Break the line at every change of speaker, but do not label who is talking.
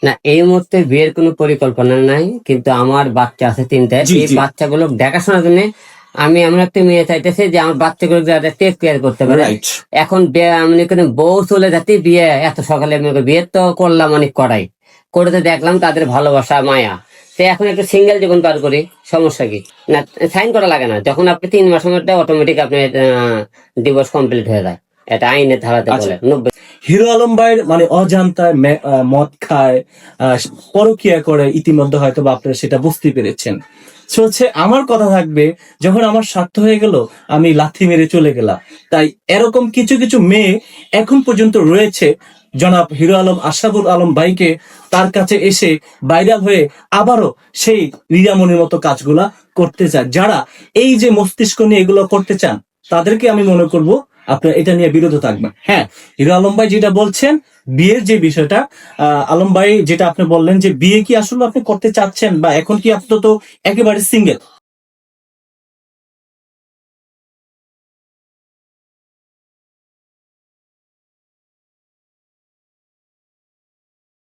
না, এই মুহূর্তে বিয়ের কোনো পরিকল্পনা নাই, কিন্তু আমার বাচ্চা আছে 3টা।
জি,
এই
জি।
বাচ্চাগুলো দেখাশোনার জন্য আমি এমন একটা মেয়ে চাইতেছি যে আমার বাচ্চাগুলো যাতে টেক কেয়ার করতে পারে।
রাইট।
এখন মনে করেন বউ চলে যাতে বিয়ে এত সকালে মনে করেন বিয়ে তো করলাম অনেক করাই করে, তো দেখলাম তাদের ভালোবাসা মায়া। তো এখন একটু সিঙ্গেল জীবন পার করি, সমস্যা কি? না, সাইন করা লাগে না। যখন আপনি 3 মাসের মধ্যে অটোমেটিক আপনার ডিভোর্স কমপ্লিট হয়ে যায়। এটা আইনের ধারাতে
আচ্ছা,
বলে 90।
হিরো আলম ভাইয়ের মানে অজান্তায় মদ খায়, পরকিয়া করে, ইতিমধ্যে হয়তো বা আপনারা সেটা বুঝতে পেরেছেন। সো হচ্ছে আমার কথা থাকবে, যখন আমার স্বার্থ হয়ে গেল আমি লাথি মেরে চলে গেলাম। তাই এরকম কিছু কিছু মেয়ে এখন পর্যন্ত রয়েছে জনাব হিরো আলম আশরাফুল আলম ভাইকে তার কাছে এসে ভাইরাল হয়ে আবারও সেই রিয়ামনির মতো কাজগুলা করতে চান। যারা এই যে মস্তিষ্ক নিয়ে এগুলো করতে চান তাদেরকে আমি মনে করব আপনার এটা নিয়ে বিরত থাকবেন। হ্যাঁ, হিরো আলম ভাই যেটা বলছেন বিয়ের যে বিষয়টা, আলম ভাই যেটা আপনি বললেন যে বিয়ে কি আসলে আপনি করতে চাচ্ছেন, বা এখন কি আপনি তো একেবারে সিঙ্গেল,